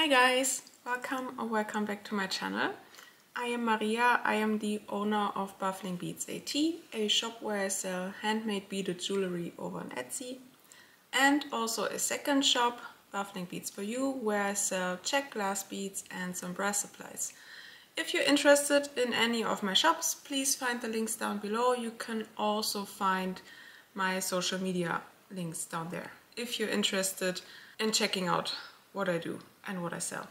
Hi guys, welcome or welcome back to my channel. I am Maria. I am the owner of Baffling Beads AT, a shop where I sell handmade beaded jewelry over on Etsy, and also a second shop, Baffling Beads for You, where I sell check glass beads and some brass supplies. If you're interested in any of my shops, please find the links down below. You can also find my social media links down there if you're interested in checking out what I do and what I sell.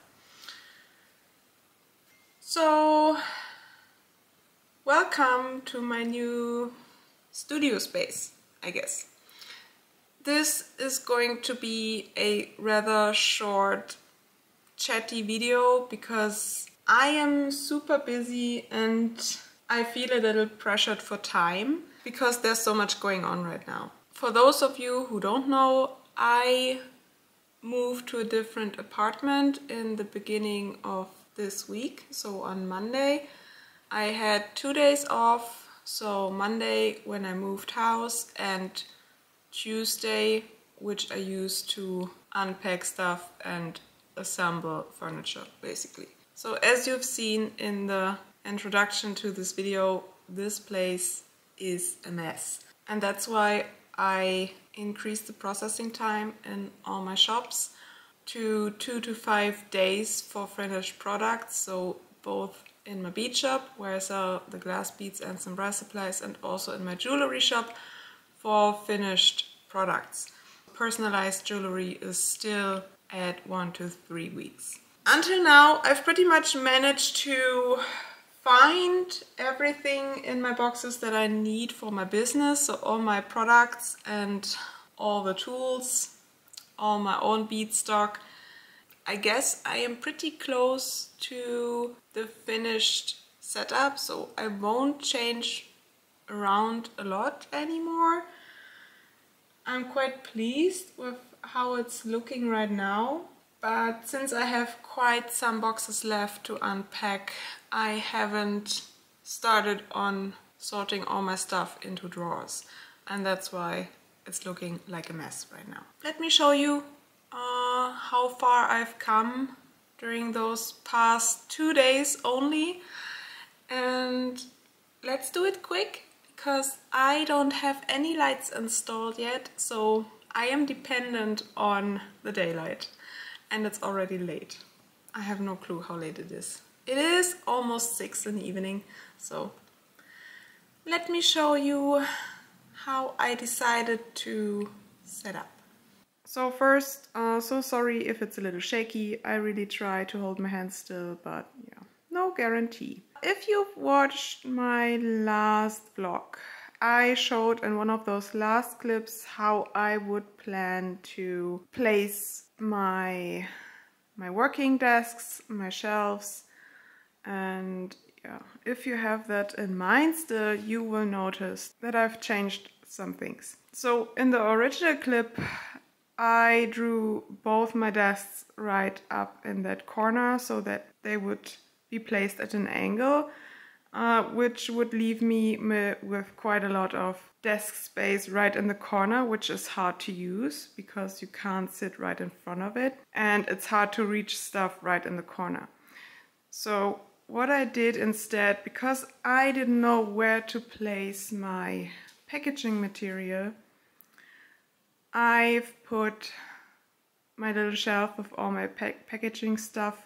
So, welcome to my new studio space, I guess. This is going to be a rather short, chatty video because I am super busy and I feel a little pressured for time because there's so much going on right now. For those of you who don't know, I moved to a different apartment in the beginning of this week, so on Monday. I had 2 days off, so Monday when I moved house and Tuesday, which I used to unpack stuff and assemble furniture basically. So as you've seen in the introduction to this video, this place is a mess. And that's why I increased the processing time in all my shops to 2 to 5 days for finished products. So both in my bead shop where I sell the glass beads and some brass supplies, and also in my jewelry shop for finished products. Personalized jewelry is still at 1 to 3 weeks. Until now, I've pretty much managed to find everything in my boxes that I need for my business. So all my products and all the tools, all my own bead stock. I guess I am pretty close to the finished setup, so I won't change around a lot anymore. I'm quite pleased with how it's looking right now. But since I have quite some boxes left to unpack, I haven't started on sorting all my stuff into drawers. And that's why it's looking like a mess right now. Let me show you how far I've come during those past 2 days only. And let's do it quick because I don't have any lights installed yet. So I am dependent on the daylight. And it's already late. I have no clue how late it is. It is almost 6 in the evening, so let me show you how I decided to set up. So first, so sorry if it's a little shaky. I really try to hold my hand still, but yeah, no guarantee. If you've watched my last vlog, I showed in one of those last clips how I would plan to place my working desks, my shelves, and yeah, if you have that in mind still, you will notice that I've changed some things. So in the original clip, I drew both my desks right up in that corner so that they would be placed at an angle, which would leave me with quite a lot of desk space right in the corner, which is hard to use because you can't sit right in front of it and it's hard to reach stuff right in the corner. So what I did instead, because I didn't know where to place my packaging material, I've put my little shelf with all my packaging stuff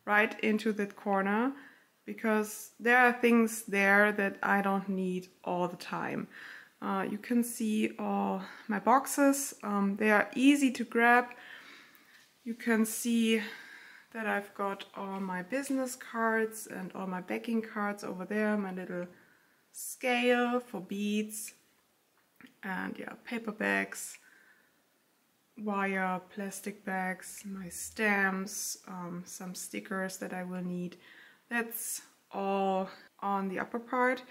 right into that corner, because there are things there that I don't need all the time. You can see all my boxes. They are easy to grab. You can see that I've got all my business cards and all my backing cards over there, my little scale for beads, and yeah, paper bags, wire, plastic bags, my stamps, some stickers that I will need. That's all on the upper part.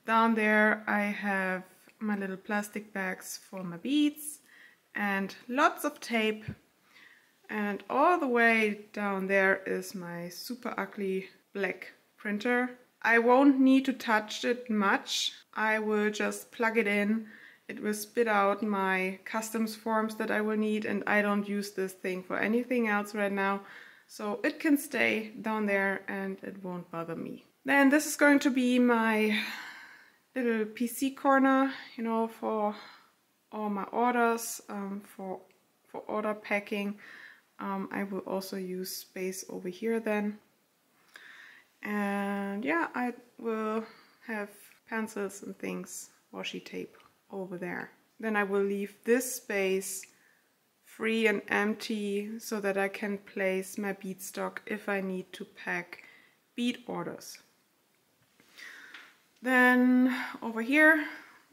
Down there I have my little plastic bags for my beads and lots of tape. And all the way down there is my super ugly black printer. I won't need to touch it much. I will just plug it in. It will spit out my customs forms that I will need, and I don't use this thing for anything else right now. so it can stay down there and it won't bother me. Then this is going to be my little PC corner, you know, for all my orders, for order packing. I will also use space over here then. And yeah, I will have pencils and things, washi tape over there. Then I will leave this space free and empty so that I can place my bead stock if I need to pack bead orders. Then over here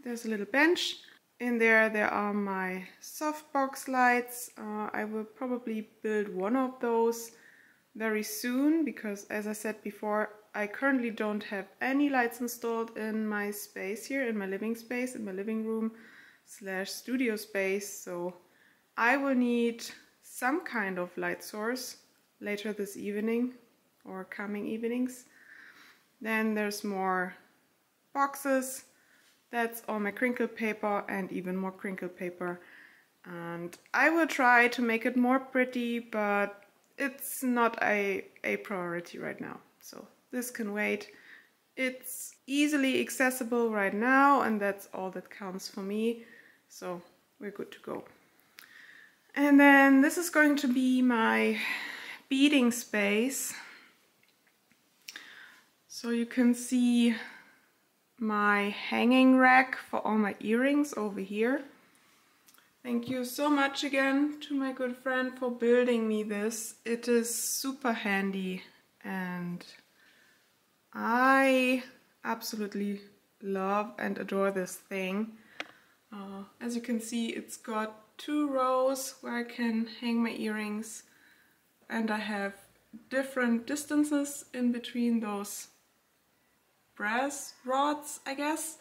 there's a little bench. In there are my softbox lights. I will probably build one of those very soon because, as I said before, I currently don't have any lights installed in my space here, in my living space, in my living room / studio space. So I will need some kind of light source later this evening or coming evenings. Then there's more boxes. That's all my crinkle paper and even more crinkle paper. And I will try to make it more pretty, but it's not a priority right now. So this can wait. It's easily accessible right now, and that's all that counts for me. So we're good to go. And then this is going to be my beading space. So you can see my hanging rack for all my earrings over here. Thank you so much again to my good friend for building me this. It is super handy and I absolutely love and adore this thing. As you can see, it's got 2 rows where I can hang my earrings, and I have different distances in between those brass rods, I guess.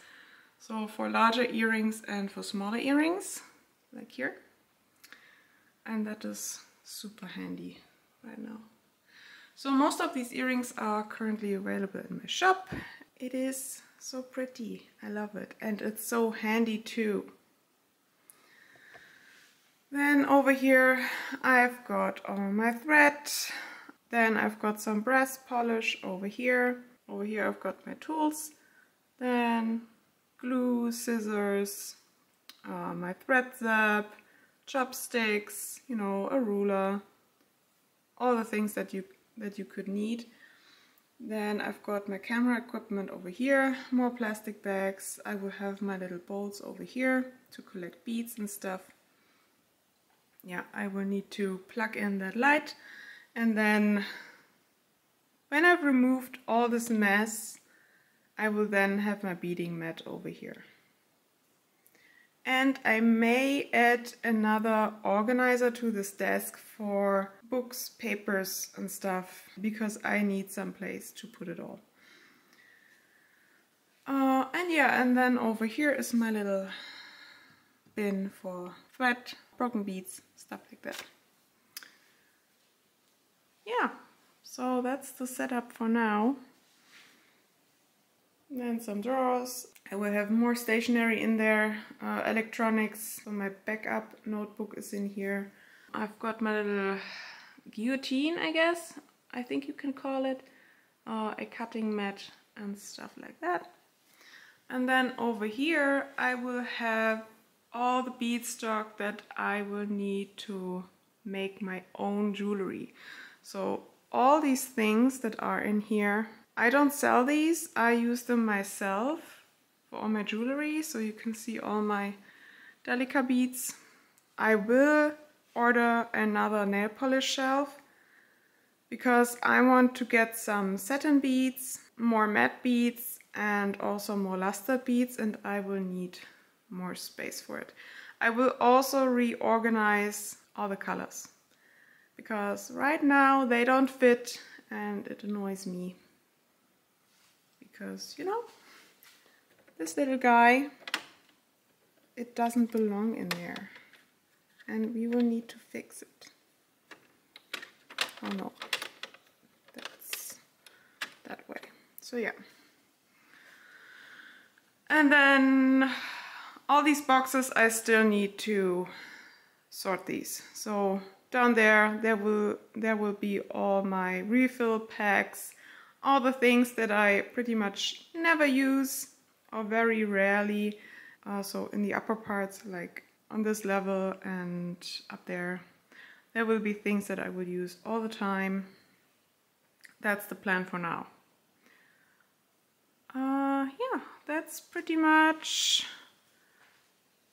So for larger earrings and for smaller earrings, like here. And that is super handy right now. So most of these earrings are currently available in my shop. It is so pretty, I love it, and it's so handy too. Then over here I've got all my thread. Then I've got some brass polish over here. Over here I've got my tools. Then glue, scissors, my thread zap, chopsticks, you know, a ruler, all the things that you could need. Then I've got my camera equipment over here, more plastic bags. I will have my little bowls over here to collect beads and stuff. Yeah, I will need to plug in that light. And then when I've removed all this mess, I will then have my beading mat over here. And I may add another organizer to this desk for books, papers and stuff, because I need some place to put it all. And yeah, and then over here is my little bin for thread, broken beads, stuff like that. Yeah, so that's the setup for now. And then some drawers. I will have more stationery in there, electronics. So my backup notebook is in here. I've got my little guillotine, I guess. I think you can call it. A cutting mat and stuff like that. And then over here I will have all the bead stock that I will need to make my own jewelry. So all these things that are in here, I don't sell these, I use them myself for all my jewelry. So you can see all my Delica beads. I will order another nail polish shelf because I want to get some satin beads, more matte beads and also more luster beads, and I will need more space for it. I will also reorganize all the colors because right now they don't fit and it annoys me because, you know, this little guy, it doesn't belong in there and we will need to fix it. Oh no, that's that way. So yeah. And then all these boxes, I still need to sort these. So down there will be all my refill packs, all the things that I pretty much never use or very rarely. Also in the upper parts, like on this level and up there will be things that I will use all the time. That's the plan for now. Yeah, that's pretty much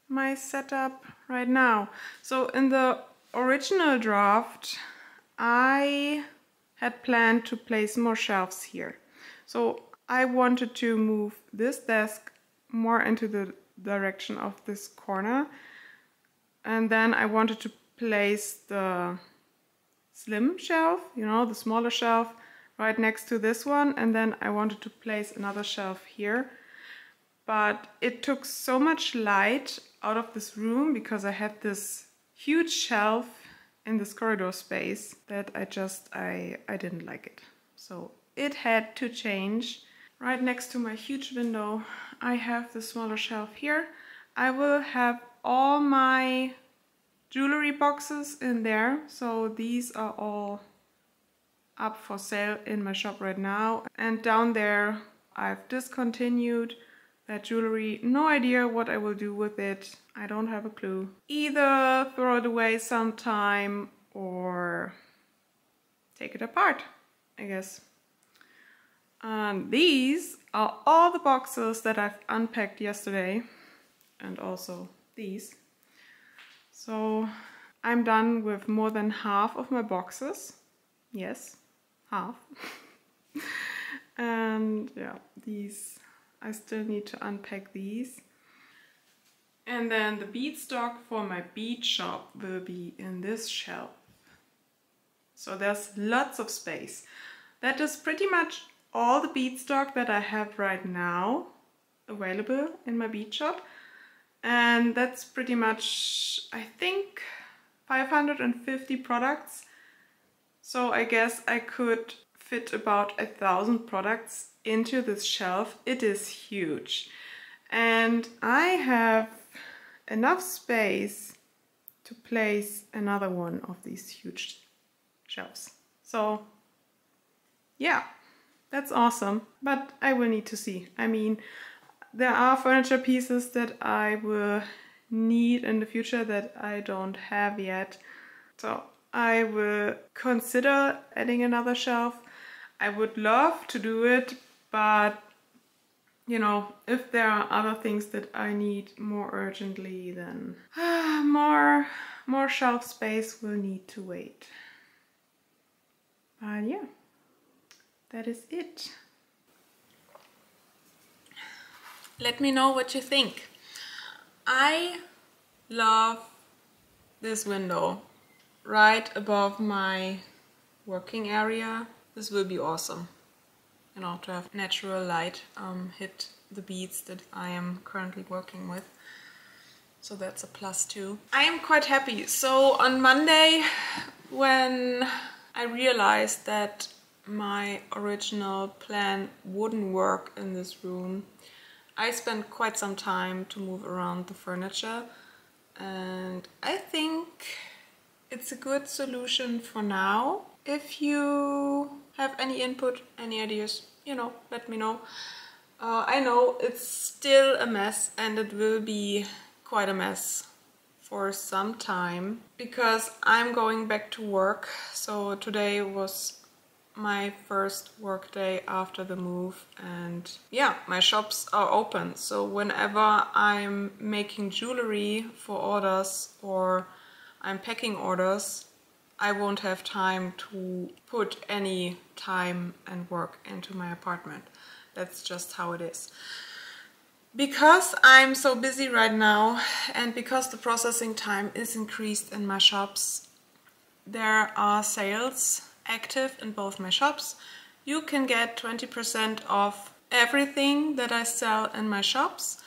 my setup right now. So in the original draft, I had planned to place more shelves here. So I wanted to move this desk more into the direction of this corner, and then I wanted to place the slim shelf, you know, the smaller shelf, right next to this one, and then I wanted to place another shelf here. But it took so much light out of this room because I had this huge shelf in this corridor space that I didn't like it. So it had to change. Right next to my huge window, I have the smaller shelf here. I will have all my jewelry boxes in there. So these are all up for sale in my shop right now. And down there, I've discontinued that jewelry. No idea what I will do with it. I don't have a clue. Either throw it away sometime or take it apart, I guess. And these are all the boxes that I've unpacked yesterday, and also these. So I'm done with more than half of my boxes. Yes, half. And yeah, these, I still need to unpack these. And then the bead stock for my bead shop will be in this shelf. So there's lots of space. That is pretty much all the bead stock that I have right now available in my bead shop. And that's pretty much, I think, 550 products. So I guess I could fit about 1,000 products into this shelf. It is huge. And I have enough space to place another one of these huge shelves. So yeah, that's awesome. But I will need to see. I mean, there are furniture pieces that I will need in the future that I don't have yet. So I will consider adding another shelf. I would love to do it, but you know, if there are other things that I need more urgently, then more shelf space will need to wait. But yeah, that is it. Let me know what you think. I love this window right above my working area. This will be awesome, you know, to have natural light hit the beads that I am currently working with. So that's a plus too. I am quite happy. So on Monday, when I realized that my original plan wouldn't work in this room, I spent quite some time to move around the furniture, and I think it's a good solution for now. If you have any input, any ideas, you know, let me know. I know it's still a mess, and it will be quite a mess for some time because I'm going back to work. So today was my first work day after the move, and yeah, my shops are open. So whenever I'm making jewelry for orders or I'm packing orders, I won't have time to put any time and work into my apartment. That's just how it is. Because I'm so busy right now, and because the processing time is increased in my shops, there are sales active in both my shops. You can get 20% off everything that I sell in my shops,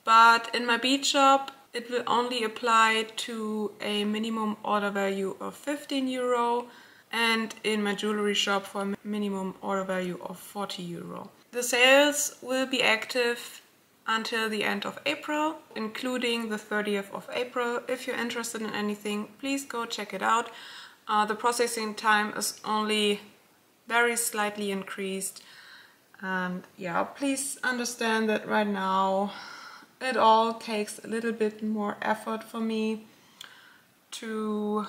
but in my bead shop it will only apply to a minimum order value of 15 euro, and in my jewelry shop for a minimum order value of 40 euro. The sales will be active until the end of April, including the 30th of April. If you're interested in anything, please go check it out. The processing time is only very slightly increased, and yeah, please understand that right now it all takes a little bit more effort for me to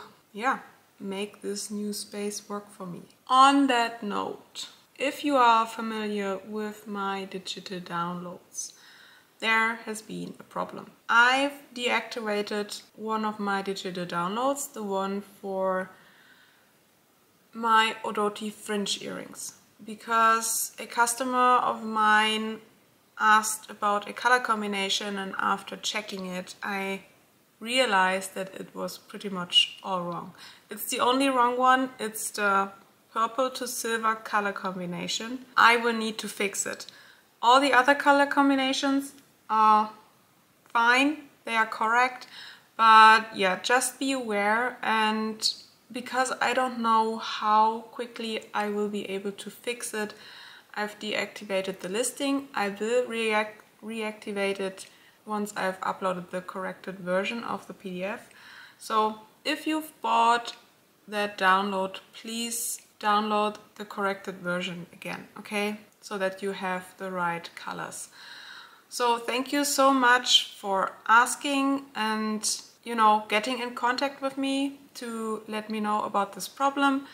make this new space work for me. On that note, if you are familiar with my digital downloads, there has been a problem. I've deactivated one of my digital downloads, the one for my Odoti fringe earrings, because a customer of mine asked about a color combination, and after checking it I realized that it was pretty much all wrong. It's the only wrong one. It's the purple to silver color combination. I will need to fix it. All the other color combinations are fine, they are correct, but yeah, just be aware. And because I don't know how quickly I will be able to fix it, I've deactivated the listing. I will reactivate it once I've uploaded the corrected version of the PDF. So if you've bought that download, please download the corrected version again, okay? So that you have the right colors. So thank you so much for asking and, you know, getting in contact with me to let me know about this problem.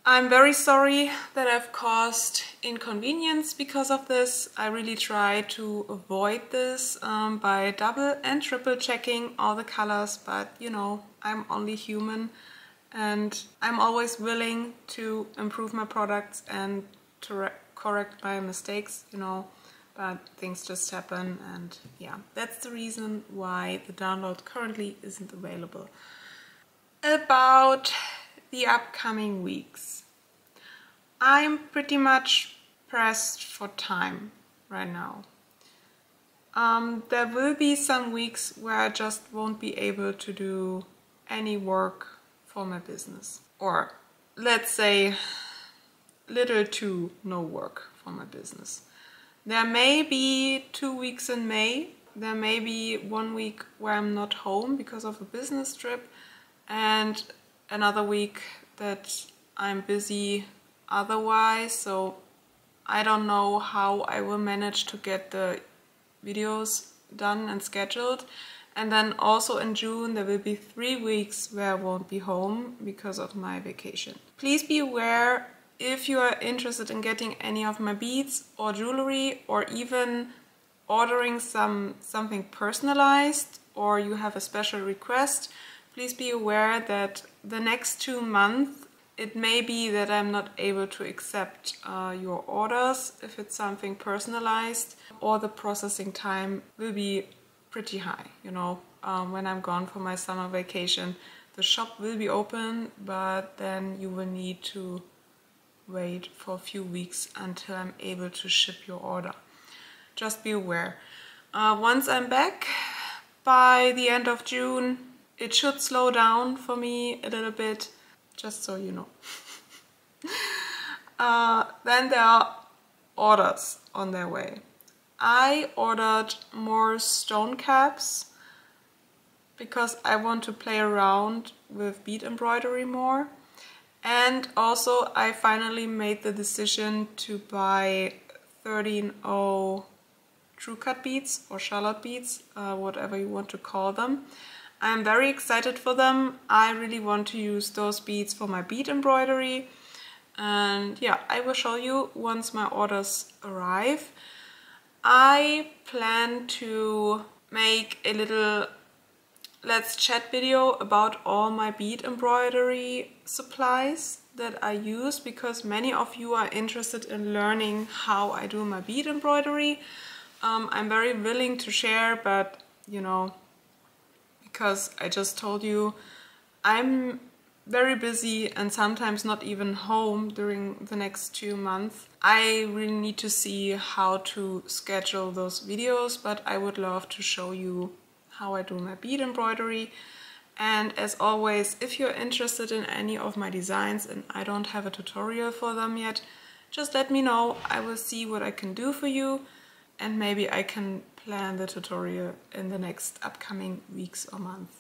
I'm very sorry that I've caused inconvenience because of this. I really try to avoid this by double and triple checking all the colors, but you know, I'm only human and I'm always willing to improve my products and to correct my mistakes, you know, but things just happen, and yeah, that's the reason why the download currently isn't available. About the upcoming weeks. I'm pretty much pressed for time right now. There will be some weeks where I just won't be able to do any work for my business. Or let's say little to no work for my business. There may be 2 weeks in May. There may be 1 week where I'm not home because of a business trip, and another week that I'm busy otherwise. So I don't know how I will manage to get the videos done and scheduled. And then also in June there will be 3 weeks where I won't be home because of my vacation. Please be aware, if you are interested in getting any of my beads or jewelry, or even ordering something personalized, or you have a special request, please be aware that the next 2 months it may be that I'm not able to accept your orders if it's something personalized, or the processing time will be pretty high. You know, when I'm gone for my summer vacation, the shop will be open, but then you will need to wait for a few weeks until I'm able to ship your order. Just be aware. Once I'm back by the end of June, it should slow down for me a little bit, just so you know. Then there are orders on their way. I ordered more stone caps because I want to play around with bead embroidery more. And also I finally made the decision to buy 13/0 true cut beads or shallot beads, whatever you want to call them. I'm very excited for them. I really want to use those beads for my bead embroidery. And yeah, I will show you once my orders arrive. I plan to make a little let's chat video about all my bead embroidery supplies that I use, because many of you are interested in learning how I do my bead embroidery. I'm very willing to share, but you know, because I just told you I'm very busy and sometimes not even home during the next 2 months. I really need to see how to schedule those videos, but I would love to show you how I do my bead embroidery. And as always, if you're interested in any of my designs and I don't have a tutorial for them yet, just let me know. I will see what I can do for you. and maybe I can plan the tutorial in the next upcoming weeks or months.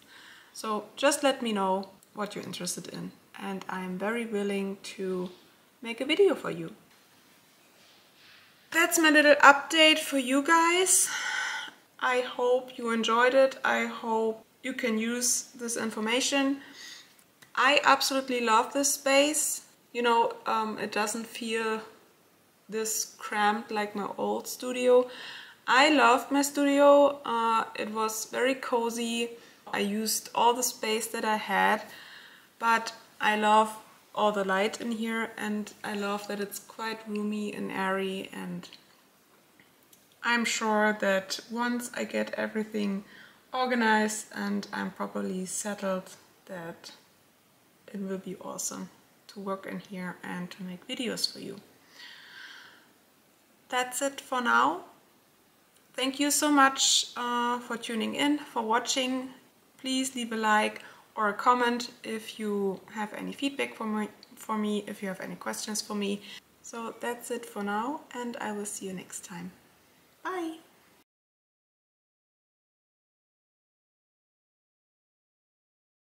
So just let me know what you're interested in, and I'm very willing to make a video for you. That's my little update for you guys. I hope you enjoyed it. I hope you can use this information. I absolutely love this space. You know, it doesn't feel this cramped like my old studio. I loved my studio. It was very cozy. I used all the space that I had, but I love all the light in here, and I love that it's quite roomy and airy, and I'm sure that once I get everything organized and I'm properly settled, that it will be awesome to work in here and to make videos for you. That's it for now. Thank you so much for tuning in, for watching. Please leave a like or a comment if you have any feedback for me, if you have any questions for me. So that's it for now, and I will see you next time. Bye!